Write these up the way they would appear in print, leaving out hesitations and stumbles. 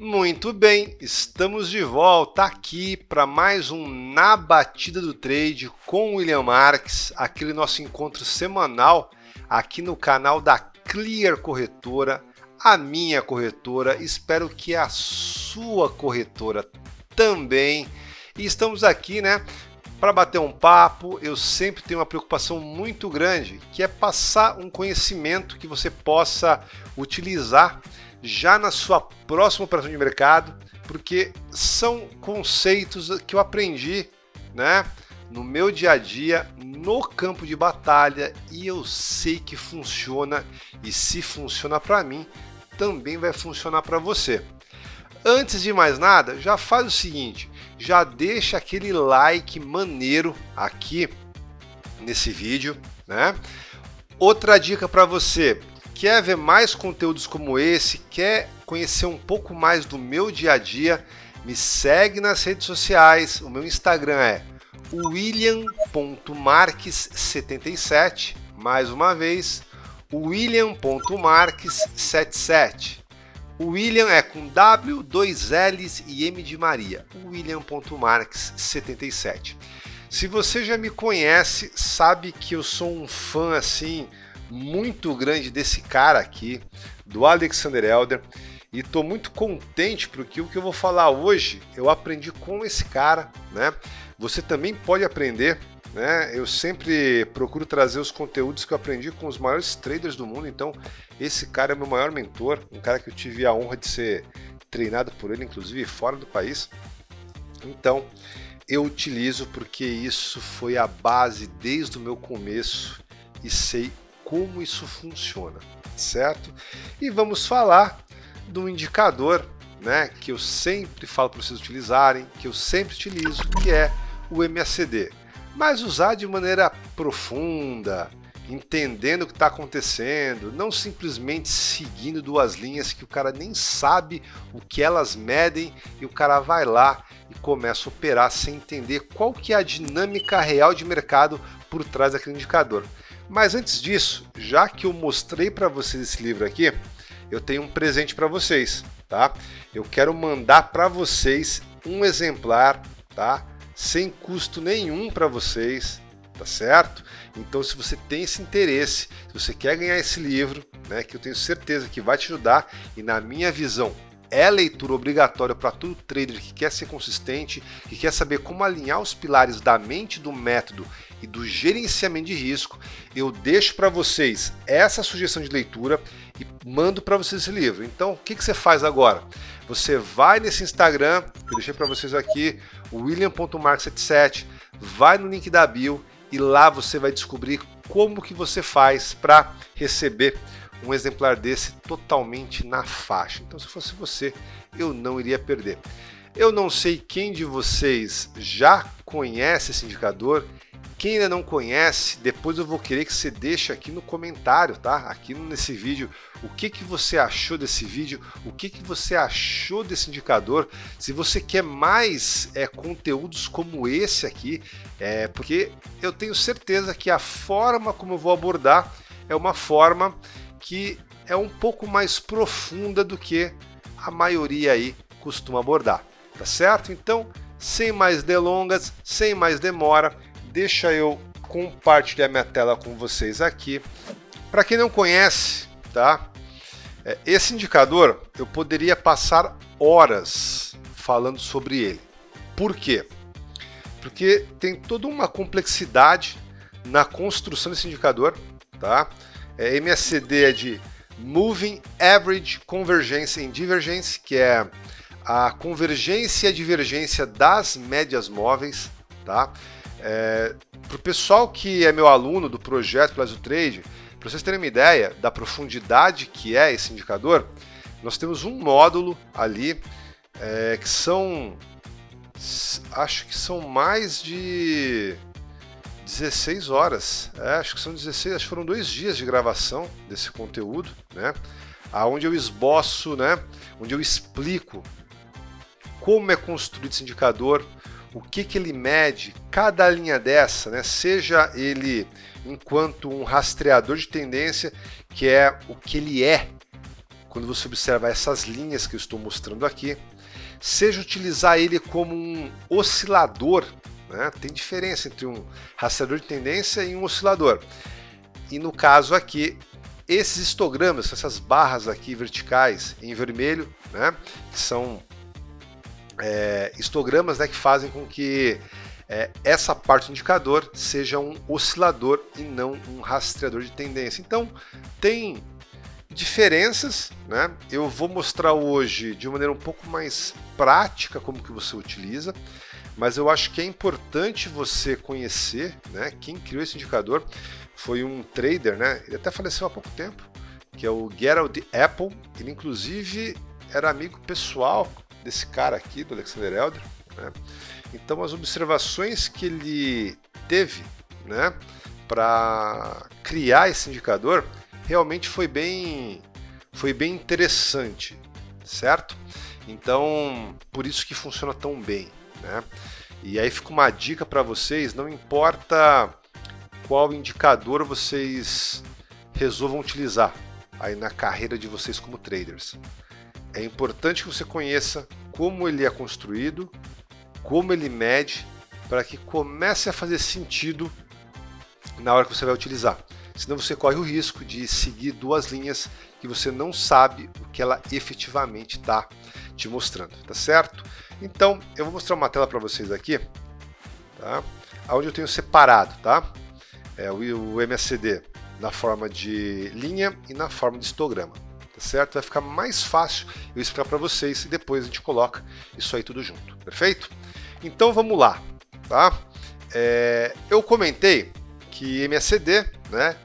Muito bem, estamos de volta aqui para mais um Na Batida do Trade com o William Marques, aquele nosso encontro semanal aqui no canal da Clear Corretora, a minha corretora, espero que a sua corretora também. E estamos aqui, para bater um papo. Eu sempre tenho uma preocupação muito grande, que é passar um conhecimento que você possa utilizar já na sua próxima operação de mercado, porque são conceitos que eu aprendi, no meu dia a dia, no campo de batalha, e eu sei que funciona, e se funciona para mim, também vai funcionar para você. Antes de mais nada, já faz o seguinte, já deixa aquele like maneiro aqui nesse vídeo, Outra dica para você: quer ver mais conteúdos como esse? Quer conhecer um pouco mais do meu dia a dia? Me segue nas redes sociais. O meu Instagram é william.marques77. Mais uma vez, william.marques77. O William é com W, 2 L's e M de Maria. william.marques77. Se você já me conhece, sabe que eu sou um fã assim muito grande desse cara aqui, do Alexander Elder, e estou muito contente porque o que eu vou falar hoje eu aprendi com esse cara, Você também pode aprender, Eu sempre procuro trazer os conteúdos que eu aprendi com os maiores traders do mundo, então esse cara é meu maior mentor, um cara que eu tive a honra de ser treinado por ele, inclusive fora do país. Então eu utilizo porque isso foi a base desde o meu começo e sei como isso funciona, certo? E vamos falar do indicador, que eu sempre falo para vocês utilizarem, que eu sempre utilizo, que é o MACD, mas usar de maneira profunda, entendendo o que está acontecendo, não simplesmente seguindo duas linhas que o cara nem sabe o que elas medem e o cara vai lá e começa a operar sem entender qual que é a dinâmica real de mercado por trás daquele indicador. Mas antes disso, já que eu mostrei para vocês esse livro aqui, eu tenho um presente para vocês, tá? Eu quero mandar para vocês um exemplar, tá? Sem custo nenhum para vocês, tá certo? Então, se você tem esse interesse, se você quer ganhar esse livro, que eu tenho certeza que vai te ajudar, e na minha visão é leitura obrigatória para todo trader que quer ser consistente, que quer saber como alinhar os pilares da mente, do método e do gerenciamento de risco, eu deixo para vocês essa sugestão de leitura e mando para vocês esse livro. Então, o que você faz agora? Você vai nesse Instagram, que eu deixei para vocês aqui, william.marques77, vai no link da bio e lá você vai descobrir como que você faz para receber um exemplar desse totalmente na faixa. Então, se fosse você, eu não iria perder. Eu não sei quem de vocês já conhece esse indicador. Quem ainda não conhece, depois eu vou querer que você deixe aqui no comentário, tá? Aqui nesse vídeo, o que você achou desse vídeo, o que você achou desse indicador. Se você quer mais conteúdos como esse aqui, porque eu tenho certeza que a forma como eu vou abordar é uma forma que é um pouco mais profunda do que a maioria aí costuma abordar, tá certo? Então, sem mais delongas, sem mais demora, deixa eu compartilhar minha tela com vocês aqui. Para quem não conhece, tá? Esse indicador eu poderia passar horas falando sobre ele. Por quê? Porque tem toda uma complexidade na construção desse indicador, tá? MACD é de Moving Average Convergence and Divergence, que é a convergência e a divergência das médias móveis, tá? Para o pessoal que é meu aluno do projeto Brasil Trade, para vocês terem uma ideia da profundidade que é esse indicador, nós temos um módulo ali que são, acho que são mais de 16 horas, acho que são 16, acho que foram 2 dias de gravação desse conteúdo, onde eu esboço, onde eu explico como é construído esse indicador, o que ele mede, cada linha dessa, seja ele enquanto um rastreador de tendência, que é o que ele é quando você observa essas linhas que eu estou mostrando aqui, seja utilizar ele como um oscilador, né? Tem diferença entre um rastreador de tendência e um oscilador. E no caso aqui, esses histogramas, essas barras aqui verticais em vermelho, né? Que são histogramas, né, que fazem com que essa parte do indicador seja um oscilador e não um rastreador de tendência. Então, tem diferenças, né? Eu vou mostrar hoje de uma maneira um pouco mais prática como que você utiliza, mas eu acho que é importante você conhecer, né? Quem criou esse indicador foi um trader, né? Ele até faleceu há pouco tempo, que é o Gerald Apple. Ele inclusive era amigo pessoal desse cara aqui, do Alexander Elder, né? Então as observações que ele teve, né, para criar esse indicador realmente foi bem interessante, certo? Então, por isso que funciona tão bem, né? E aí fica uma dica para vocês, não importa qual indicador vocês resolvam utilizar aí na carreira de vocês como traders. É importante que você conheça como ele é construído, como ele mede, para que comece a fazer sentido na hora que você vai utilizar. Senão você corre o risco de seguir duas linhas que você não sabe o que ela efetivamente está te mostrando, tá certo? Então, eu vou mostrar uma tela para vocês aqui, tá? Onde eu tenho separado, tá? O MACD na forma de linha e na forma de histograma, tá certo? Vai ficar mais fácil eu explicar para vocês e depois a gente coloca isso aí tudo junto, perfeito? Então vamos lá, tá? Eu comentei que MACD, né,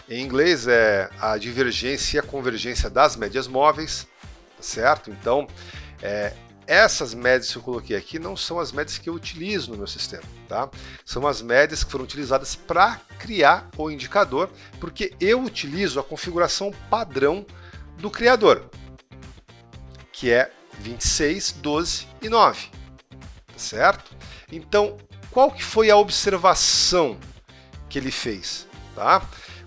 em inglês é a divergência e a convergência das médias móveis, tá certo? Então, essas médias que eu coloquei aqui não são as médias que eu utilizo no meu sistema, tá? São as médias que foram utilizadas para criar o indicador, porque eu utilizo a configuração padrão do criador, que é 26, 12 e 9, tá certo? Então, qual que foi a observação que ele fez, tá?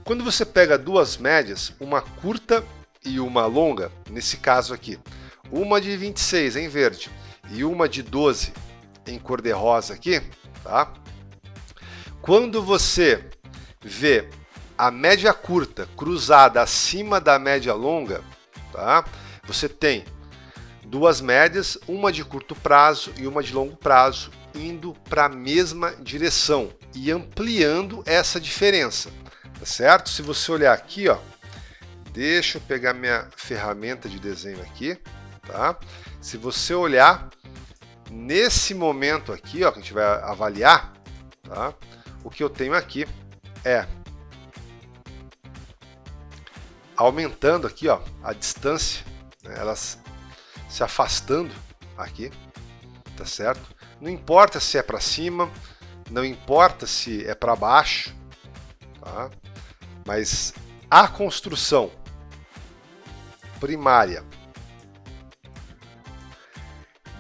Quando você pega duas médias, uma curta e uma longa, nesse caso aqui, uma de 26 em verde e uma de 12 em cor de rosa aqui, tá? Quando você vê a média curta cruzada acima da média longa, tá? Você tem duas médias, uma de curto prazo e uma de longo prazo, indo para a mesma direção e ampliando essa diferença, tá certo? Se você olhar aqui, ó, deixa eu pegar minha ferramenta de desenho aqui, tá? Se você olhar nesse momento aqui, ó, que a gente vai avaliar, tá? O que eu tenho aqui é aumentando aqui, ó, a distância, né, elas se afastando aqui, tá certo? Não importa se é para cima, não importa se é para baixo, tá? Mas a construção primária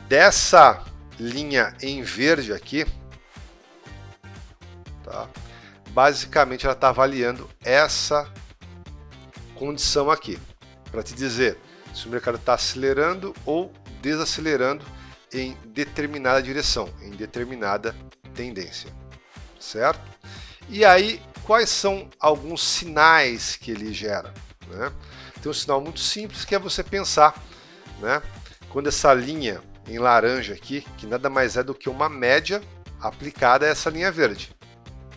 dessa linha em verde aqui, tá? Basicamente ela está avaliando essa condição aqui, para te dizer se o mercado está acelerando ou desacelerando em determinada direção, em determinada tendência, certo? E aí, quais são alguns sinais que ele gera, né? Tem um sinal muito simples que é você pensar, né? Quando essa linha em laranja aqui, que nada mais é do que uma média aplicada a essa linha verde,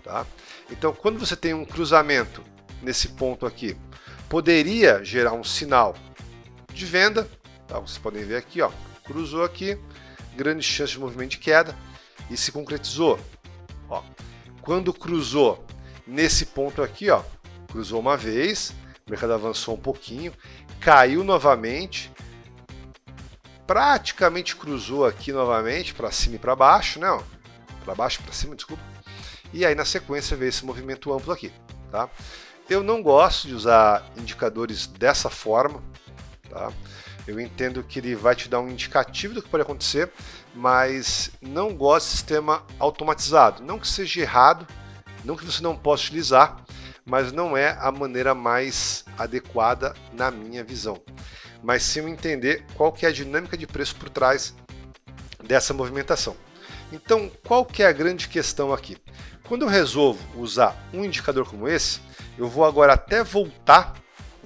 tá? Então, quando você tem um cruzamento nesse ponto aqui, poderia gerar um sinal de venda, tá? Vocês podem ver aqui, ó, cruzou aqui, grande chance de movimento de queda e se concretizou. Ó, quando cruzou nesse ponto aqui, ó, cruzou uma vez, o mercado avançou um pouquinho, caiu novamente, praticamente cruzou aqui novamente para cima e para baixo, né? Para baixo e para cima, desculpa. E aí na sequência veio esse movimento amplo aqui, tá? Eu não gosto de usar indicadores dessa forma, tá? Eu entendo que ele vai te dar um indicativo do que pode acontecer, mas não gosto de sistema automatizado. Não que seja errado, não que você não possa utilizar, mas não é a maneira mais adequada na minha visão. mas sim entender qual que é a dinâmica de preço por trás dessa movimentação. Então, qual que é a grande questão aqui? Quando eu resolvo usar um indicador como esse, eu vou agora até voltar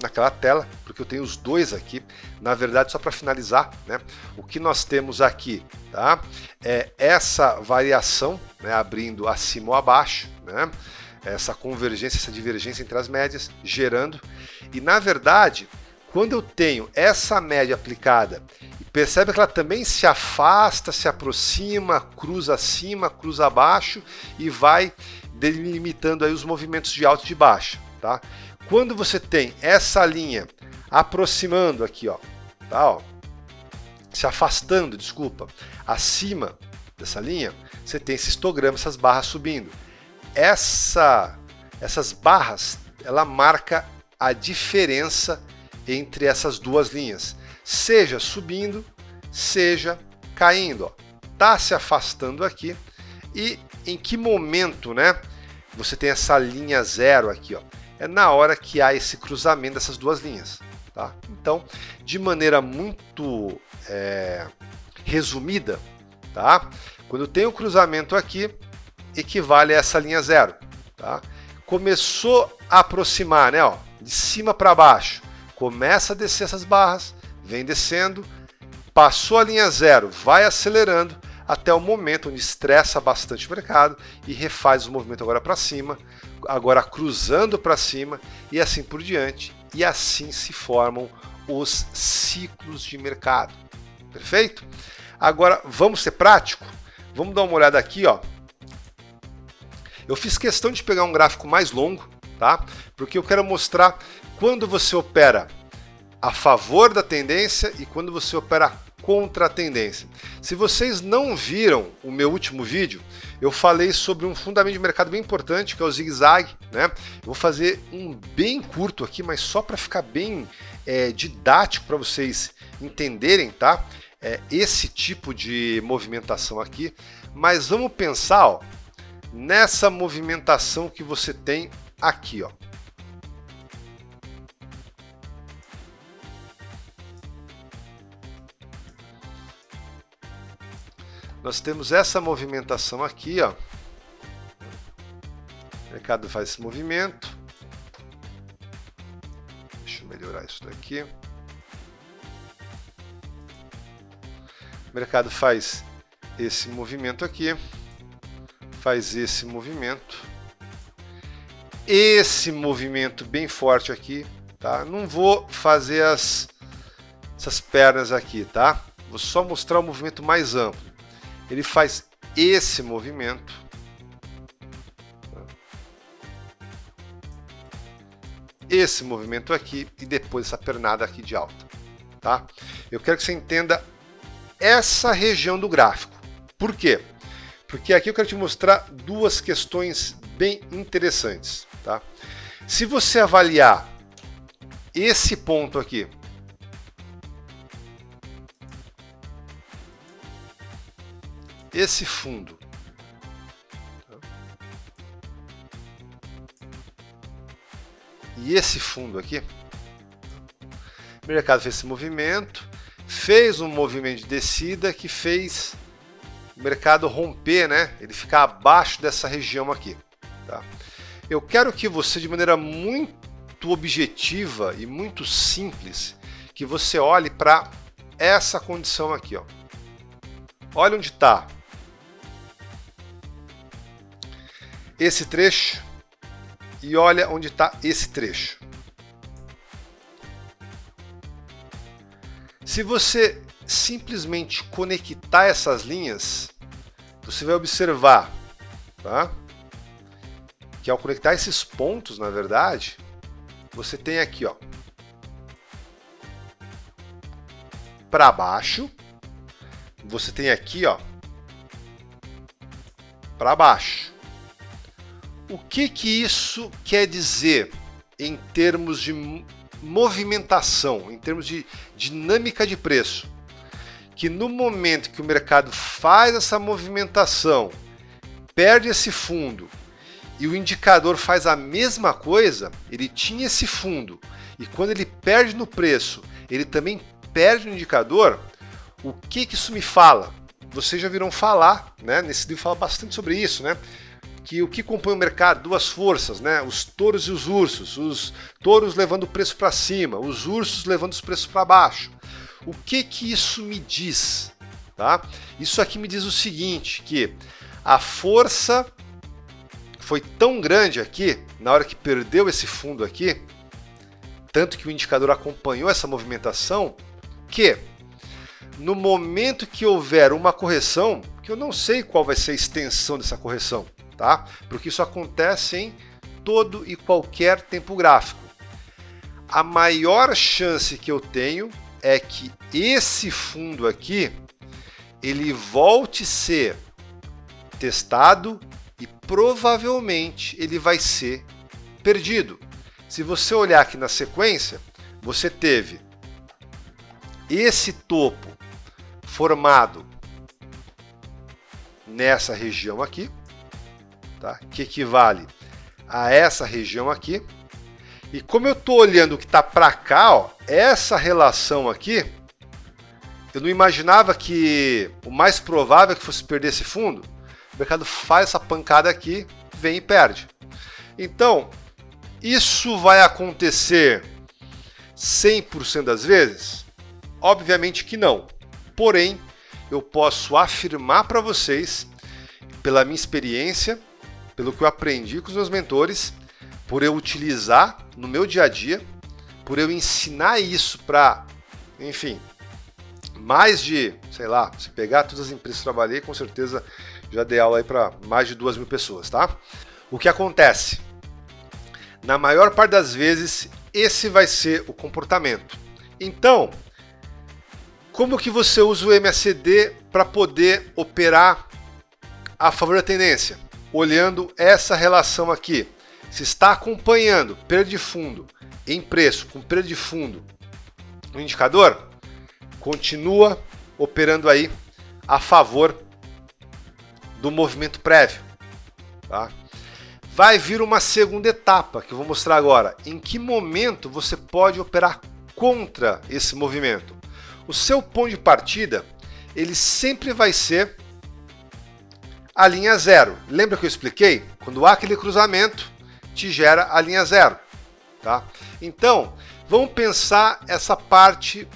naquela tela, porque eu tenho os dois aqui. Na verdade, só para finalizar, né, o que nós temos aqui, tá, é essa variação, né, abrindo acima ou abaixo, né, essa convergência, essa divergência entre as médias, gerando. E na verdade, quando eu tenho essa média aplicada, percebe que ela também se afasta, se aproxima, cruza acima, cruza abaixo e vai delimitando aí os movimentos de alta e de baixa, tá? Quando você tem essa linha aproximando aqui, ó, tá, ó, se afastando, desculpa, acima dessa linha, você tem esse histograma, essas barras subindo. Essas barras, ela marca a diferença entre essas duas linhas, seja subindo, seja caindo. Ó. Tá se afastando aqui e em que momento, né, você tem essa linha zero aqui, ó? É na hora que há esse cruzamento dessas duas linhas, tá? Então, de maneira muito resumida, tá? Quando tem o cruzamento aqui, equivale a essa linha zero, tá? Começou a aproximar, né, ó, de cima para baixo, começa a descer essas barras, vem descendo, passou a linha zero, vai acelerando até o momento onde estressa bastante o mercado e refaz o movimento agora para cima, agora cruzando para cima e assim por diante. E assim se formam os ciclos de mercado. Perfeito? Agora vamos ser prático? Vamos dar uma olhada aqui, ó. Eu fiz questão de pegar um gráfico mais longo, tá? Porque eu quero mostrar quando você opera a favor da tendência e quando você opera contra a tendência. Se vocês não viram o meu último vídeo, eu falei sobre um fundamento de mercado bem importante, que é o zigue-zague, né? Eu vou fazer um bem curto aqui, mas só para ficar bem didático para vocês entenderem, tá? Esse tipo de movimentação aqui. Mas vamos pensar, ó, nessa movimentação que você tem aqui, ó. Nós temos essa movimentação aqui, ó. O mercado faz esse movimento. Deixa eu melhorar isso daqui. O mercado faz esse movimento aqui. Faz esse movimento. Esse movimento bem forte aqui, tá? Não vou fazer essas pernas aqui, tá? Vou só mostrar o movimento mais amplo. Ele faz esse movimento, esse movimento aqui e depois essa pernada aqui de alta, tá? Eu quero que você entenda essa região do gráfico. Por quê? Porque aqui eu quero te mostrar duas questões bem interessantes, tá? Se você avaliar esse ponto aqui, esse fundo, e esse fundo aqui, o mercado fez esse movimento, fez um movimento de descida que fez o mercado romper, né? Ele ficar abaixo dessa região aqui, tá? Eu quero que você, de maneira muito objetiva e muito simples, que você olhe para essa condição aqui, ó. Olha onde está esse trecho e olha onde está esse trecho. Se você simplesmente conectar essas linhas, você vai observar, tá? Que ao conectar esses pontos, na verdade, você tem aqui, ó, para baixo, você tem aqui, ó, para baixo. O que isso quer dizer em termos de movimentação, em termos de dinâmica de preço? Que no momento que o mercado faz essa movimentação, perde esse fundo e o indicador faz a mesma coisa, ele tinha esse fundo e quando ele perde no preço, ele também perde no indicador, o que isso me fala? Vocês já viram falar, né? Nesse livro fala bastante sobre isso, né? Que o que compõe o mercado, duas forças, né? Os touros e os ursos. Os touros levando o preço para cima, os ursos levando os preços para baixo. O que isso me diz? Tá? Isso aqui me diz o seguinte, que a força foi tão grande aqui, na hora que perdeu esse fundo aqui, tanto que o indicador acompanhou essa movimentação, que no momento que houver uma correção, que eu não sei qual vai ser a extensão dessa correção, tá? Porque isso acontece em todo e qualquer tempo gráfico. A maior chance que eu tenho é que esse fundo aqui, ele volte a ser testado e provavelmente ele vai ser perdido. Se você olhar aqui na sequência, você teve esse topo formado nessa região aqui, tá? Que equivale a essa região aqui. E como eu estou olhando o que está para cá, ó, essa relação aqui, eu não imaginava que o mais provável é que fosse perder esse fundo. O mercado faz essa pancada aqui, vem e perde. Então, isso vai acontecer 100% das vezes? Obviamente que não. Porém, eu posso afirmar para vocês, pela minha experiência, pelo que eu aprendi com os meus mentores, por eu utilizar no meu dia a dia, por eu ensinar isso para, enfim, mais de, sei lá, se pegar todas as empresas que eu trabalhei, com certeza já dei aula aí para mais de 2.000 pessoas, tá? O que acontece? Na maior parte das vezes, esse vai ser o comportamento. Então, como que você usa o MACD para poder operar a favor da tendência? Olhando essa relação aqui. Se está acompanhando perda de fundo em preço com perda de fundo no indicador, continua operando aí a favor do movimento prévio. Tá? Vai vir uma segunda etapa que eu vou mostrar agora. Em que momento você pode operar contra esse movimento? O seu ponto de partida, ele sempre vai ser a linha zero. Lembra que eu expliquei? Quando há aquele cruzamento, te gera a linha zero. Tá? Então, vamos pensar essa parte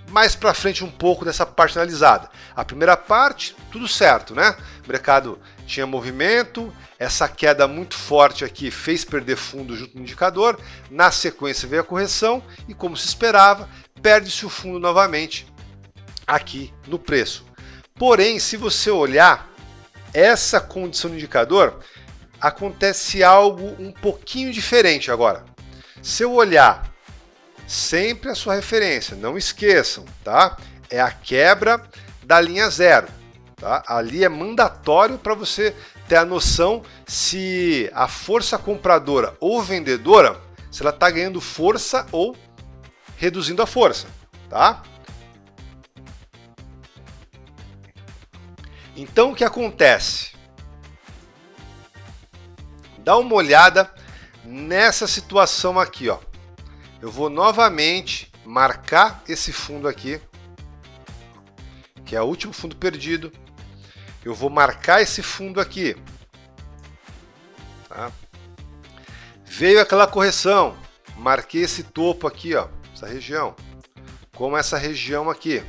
mais para frente um pouco dessa parte analisada. A primeira parte, tudo certo, né? O mercado tinha movimento, essa queda muito forte aqui fez perder fundo junto no indicador, na sequência veio a correção e, como se esperava, perde-se o fundo novamente aqui no preço. Porém, se você olhar essa condição do indicador, acontece algo um pouquinho diferente agora. Se eu olhar sempre a sua referência, não esqueçam, tá? É a quebra da linha zero, tá? Ali é mandatório para você ter a noção se a força compradora ou vendedora, se ela está ganhando força ou reduzindo a força, tá? Então o que acontece? Dá uma olhada nessa situação aqui, ó. Eu vou novamente marcar esse fundo aqui, que é o último fundo perdido. Eu vou marcar esse fundo aqui. Tá? Veio aquela correção, marquei esse topo aqui, ó, essa região, como essa região aqui.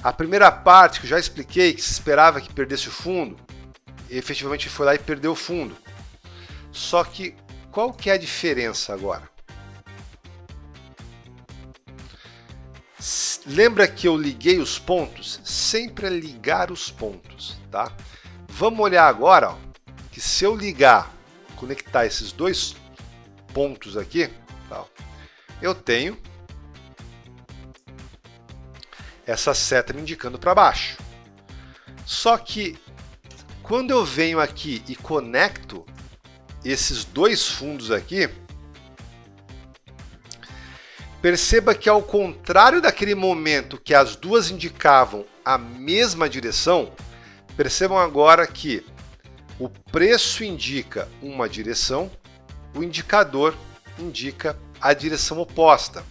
A primeira parte que eu já expliquei, que se esperava que perdesse o fundo, efetivamente foi lá e perdeu o fundo. Só que qual que é a diferença agora? Lembra que eu liguei os pontos? Sempre é ligar os pontos, tá? Vamos olhar agora, ó, que se eu ligar, conectar esses dois pontos aqui, tá, eu tenho essa seta me indicando para baixo. Só que quando eu venho aqui e conecto esses dois fundos aqui, perceba que ao contrário daquele momento que as duas indicavam a mesma direção, percebam agora que o preço indica uma direção, o indicador indica a direção oposta.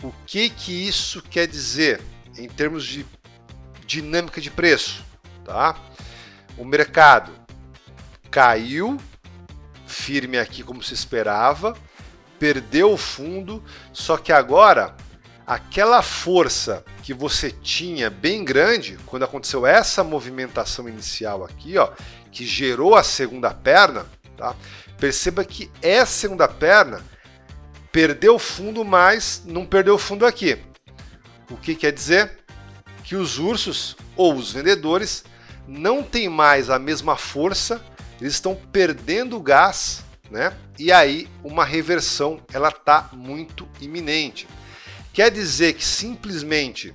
O que isso quer dizer em termos de dinâmica de preço? Tá? O mercado caiu firme aqui como se esperava, perdeu o fundo, só que agora aquela força que você tinha bem grande quando aconteceu essa movimentação inicial aqui, ó, que gerou a segunda perna, tá? Perceba que essa segunda perna perdeu fundo, mas não perdeu fundo aqui. O que quer dizer? Que os ursos ou os vendedores não têm mais a mesma força, eles estão perdendo gás, né? E aí uma reversão ela está muito iminente. Quer dizer que simplesmente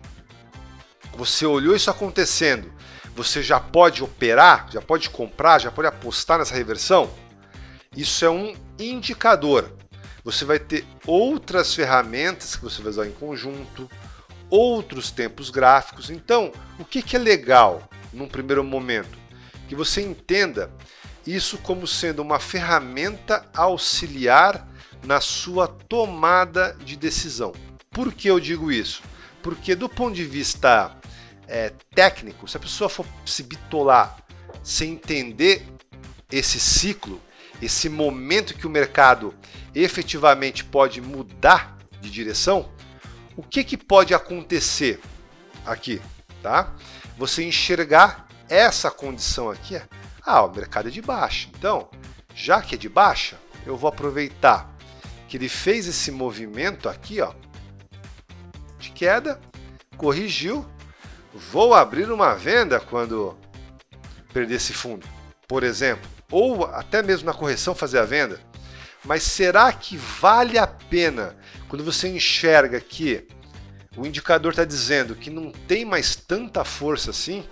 você olhou isso acontecendo, você já pode operar, já pode comprar, já pode apostar nessa reversão? Isso é um indicador. Você vai ter outras ferramentas que você vai usar em conjunto, outros tempos gráficos. Então, o que é legal num primeiro momento? Que você entenda isso como sendo uma ferramenta auxiliar na sua tomada de decisão. Por que eu digo isso? Porque do ponto de vista técnico, se a pessoa for se bitolar sem entender esse ciclo, esse momento que o mercado efetivamente pode mudar de direção, o que pode acontecer aqui? Tá? Você enxergar essa condição aqui, o mercado é de baixa. Então, já que é de baixa, eu vou aproveitar que ele fez esse movimento aqui, ó, de queda, corrigiu, vou abrir uma venda quando perder esse fundo, por exemplo, ou até mesmo na correção fazer a venda. Mas será que vale a pena quando você enxerga que o indicador está dizendo que não tem mais tanta força assim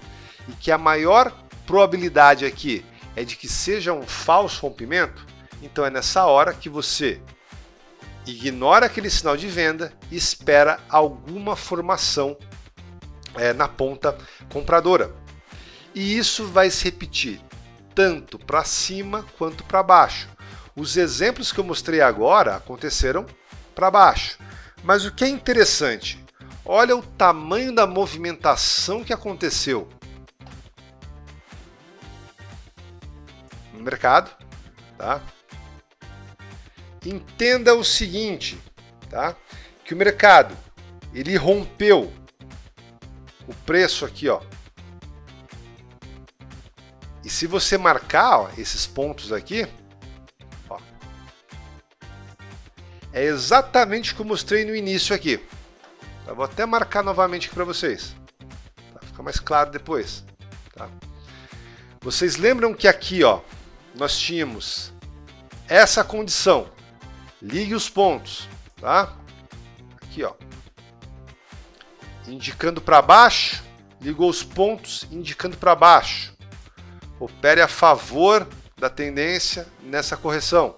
e que a maior probabilidade aqui é de que seja um falso rompimento? Então é nessa hora que você ignora aquele sinal de venda e espera alguma formação na ponta compradora. E isso vai se repetir tanto para cima quanto para baixo. Os exemplos que eu mostrei agora aconteceram para baixo. Mas o que é interessante, olha o tamanho da movimentação que aconteceu no mercado, tá? Entenda o seguinte, tá? Que o mercado ele rompeu o preço aqui, ó. E se você marcar, ó, esses pontos aqui, ó, é exatamente o que eu mostrei no início aqui. Eu vou até marcar novamente aqui para vocês, tá? Fica mais claro depois, tá? Vocês lembram que aqui, ó, nós tínhamos essa condição. Ligue os pontos, tá? Aqui, ó, indicando para baixo, ligou os pontos indicando para baixo. Opere a favor da tendência nessa correção.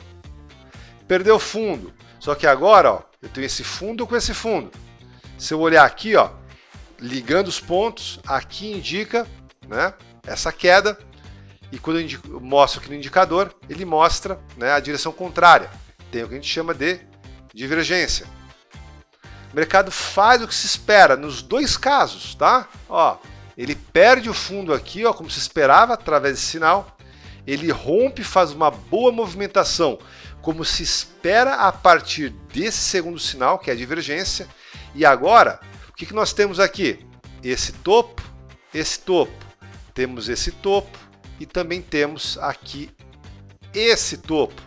Perdeu fundo, só que agora, ó, eu tenho esse fundo com esse fundo. Se eu olhar aqui, ó, ligando os pontos, aqui indica, né, essa queda, e quando eu mostro aqui no indicador, ele mostra, né, a direção contrária. Tem o que a gente chama de divergência. O mercado faz o que se espera nos dois casos, tá? Ó, ele perde o fundo aqui, ó, como se esperava, através desse sinal. Ele rompe, faz uma boa movimentação, como se espera a partir desse segundo sinal, que é a divergência. E agora, o que nós temos aqui? Esse topo. Temos esse topo e também temos aqui esse topo.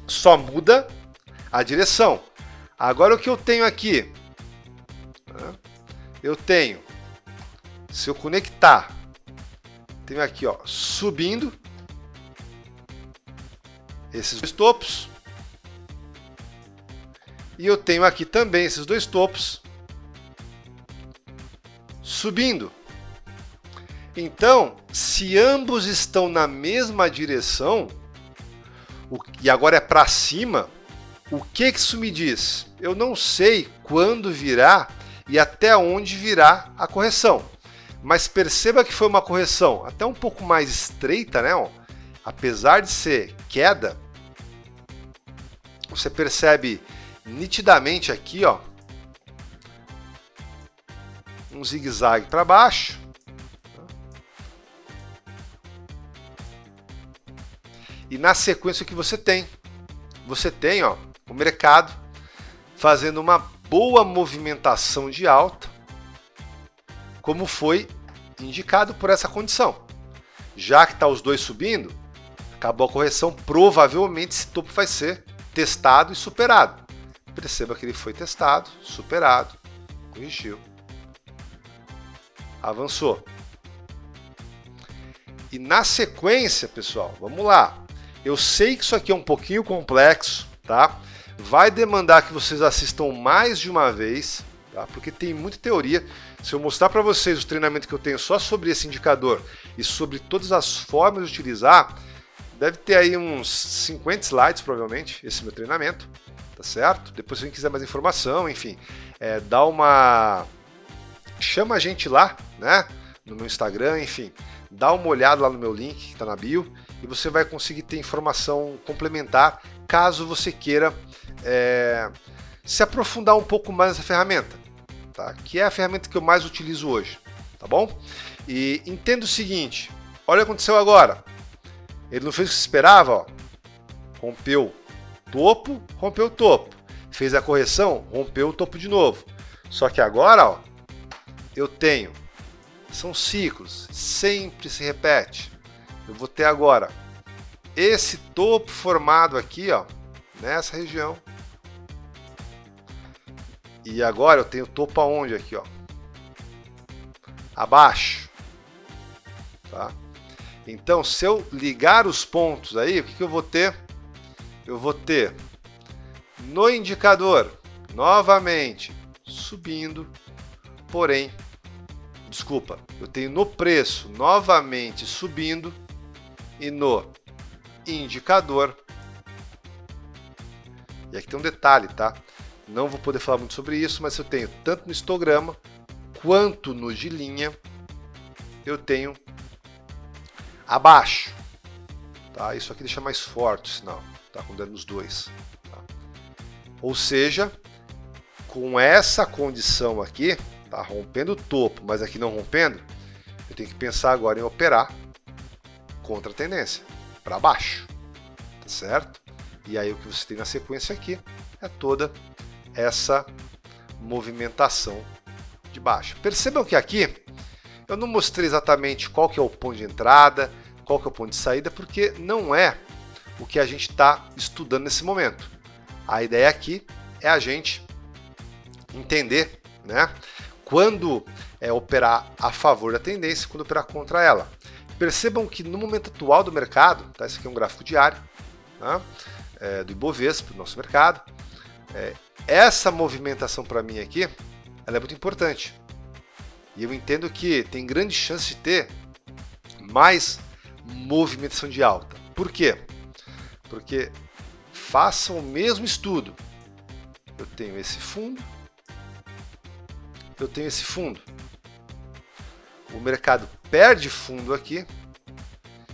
Só muda a direção. Agora o que eu tenho aqui? Eu tenho, se eu conectar, tenho aqui, ó, subindo esses dois topos. E eu tenho aqui também esses dois topos subindo. Então, se ambos estão na mesma direção, e agora é para cima, o que isso me diz? Eu não sei quando virá e até onde virá a correção. Mas perceba que foi uma correção até um pouco mais estreita, né? Apesar de ser queda, Você percebe nitidamente aqui, ó, um zigue-zague para baixo. E na sequência o que você tem? Você tem, ó, o mercado fazendo uma boa movimentação de alta, como foi indicado por essa condição. Já que está os dois subindo, acabou a correção, provavelmente esse topo vai ser testado e superado. Perceba que ele foi testado, superado, corrigiu, avançou. E na sequência, pessoal, vamos lá. Eu sei que isso aqui é um pouquinho complexo, tá? Vai demandar que vocês assistam mais de uma vez, tá? Porque tem muita teoria. Se eu mostrar para vocês o treinamento que eu tenho só sobre esse indicador e sobre todas as formas de utilizar, deve ter aí uns 50 slides, provavelmente, esse meu treinamento, tá certo? Depois, se alguém quiser mais informação, enfim, dá uma... chama a gente lá, né? No meu Instagram, enfim, dá uma olhada lá no meu link que está na bio e você vai conseguir ter informação complementar caso você queira se aprofundar um pouco mais nessa ferramenta, tá? Que é a ferramenta que eu mais utilizo hoje, tá bom? E entenda o seguinte, olha o que aconteceu agora. Ele não fez o que se esperava, ó. Rompeu o topo. Fez a correção, rompeu o topo de novo. Só que agora, ó, eu tenho, são ciclos, sempre se repete. Eu vou ter agora esse topo formado aqui, ó, nessa região. E agora eu tenho topo aonde aqui, ó? Abaixo, tá? Então, se eu ligar os pontos aí, o que eu vou ter? Eu vou ter no indicador, novamente, subindo, porém, desculpa, eu tenho no preço, novamente subindo, e no indicador, e aqui tem um detalhe, tá? Não vou poder falar muito sobre isso, mas eu tenho tanto no histograma, quanto no de linha, eu tenho abaixo, tá? Isso aqui deixa mais forte o sinal, tá? Quando é nos dois, tá? Ou seja, com essa condição aqui, tá rompendo o topo, mas aqui não rompendo, eu tenho que pensar agora em operar contra a tendência, para baixo, tá certo? E aí o que você tem na sequência aqui é toda essa movimentação de baixa. Percebam que aqui eu não mostrei exatamente qual que é o ponto de entrada, qual que é o ponto de saída, porque não é o que a gente está estudando nesse momento. A ideia aqui é a gente entender, né, quando operar a favor da tendência e quando operar contra ela. Percebam que no momento atual do mercado, tá, esse aqui é um gráfico diário, tá, do Ibovespa, do nosso mercado, essa movimentação para mim aqui, ela é muito importante. E eu entendo que tem grande chance de ter mais movimentação de alta. Por quê? Porque façam o mesmo estudo. Eu tenho esse fundo, eu tenho esse fundo. O mercado perde fundo aqui.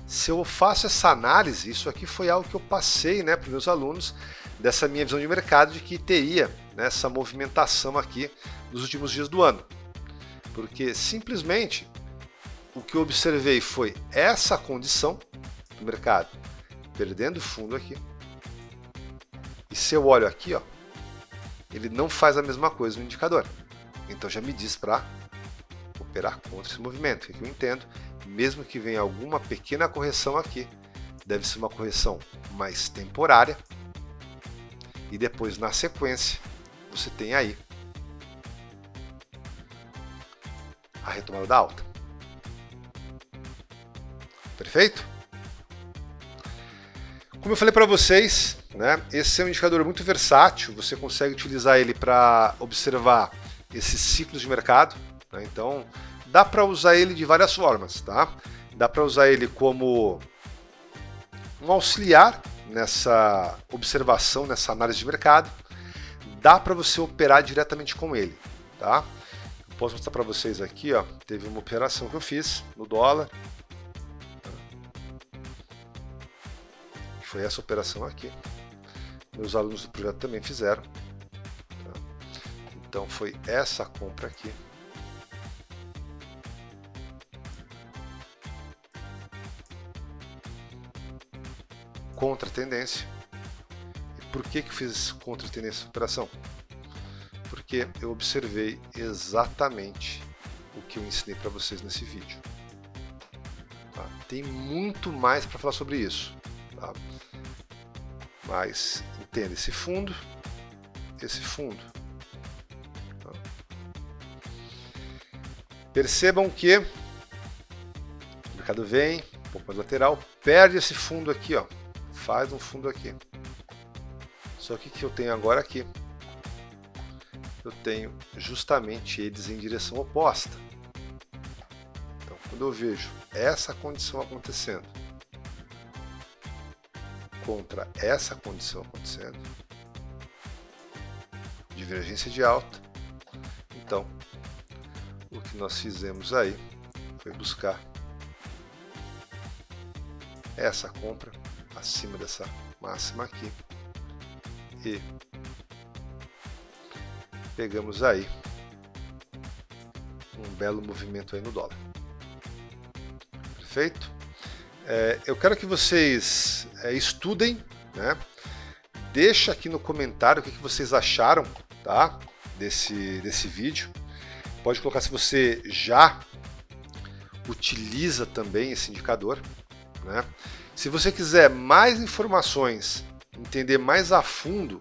Se eu faço essa análise, isso aqui foi algo que eu passei, né, para os meus alunos, dessa minha visão de mercado, de que teria, né, essa movimentação aqui nos últimos dias do ano. Porque simplesmente o que eu observei foi essa condição do mercado perdendo fundo aqui. E se eu olho aqui, ó, ele não faz a mesma coisa no indicador. Então já me diz para operar contra esse movimento. O que eu entendo, mesmo que venha alguma pequena correção aqui, deve ser uma correção mais temporária. E depois, na sequência, você tem aí a retomada da alta. Perfeito? Como eu falei para vocês, né, esse é um indicador muito versátil, você consegue utilizar ele para observar esses ciclos de mercado, né? Então dá para usar ele de várias formas, tá? Dá para usar ele como um auxiliar nessa observação, nessa análise de mercado. Dá para você operar diretamente com ele, tá? Eu posso mostrar para vocês aqui, ó, teve uma operação que eu fiz no dólar. Foi essa operação aqui. meus alunos do projeto também fizeram. Tá? Então foi essa compra aqui. Contra a tendência. E por que eu fiz contra a tendência essa operação? Porque eu observei exatamente o que eu ensinei para vocês nesse vídeo. Tá? Tem muito mais para falar sobre isso. Tá? Mas entenda esse fundo. Tá? Percebam que o mercado vem, um pouco mais lateral, perde esse fundo aqui, ó. Faz um fundo aqui. Só que o que eu tenho agora aqui? Eu tenho justamente eles em direção oposta. Então, quando eu vejo essa condição acontecendo contra essa condição acontecendo, divergência de alta, então, o que nós fizemos aí foi buscar essa compra acima dessa máxima aqui e pegamos aí um belo movimento aí no dólar. Perfeito? Eu quero que vocês estudem, né? Deixa aqui no comentário o que vocês acharam, tá? desse vídeo. Pode colocar se você já utiliza também esse indicador, né? Se você quiser mais informações, entender mais a fundo,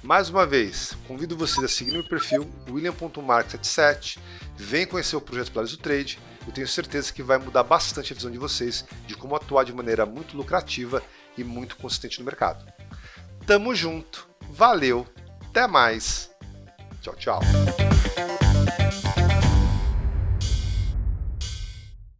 mais uma vez, convido vocês a seguir meu perfil, william.mark77, vem conhecer o projeto Pilares do Trade, eu tenho certeza que vai mudar bastante a visão de vocês de como atuar de maneira muito lucrativa e muito consistente no mercado. Tamo junto, valeu, até mais, tchau, tchau.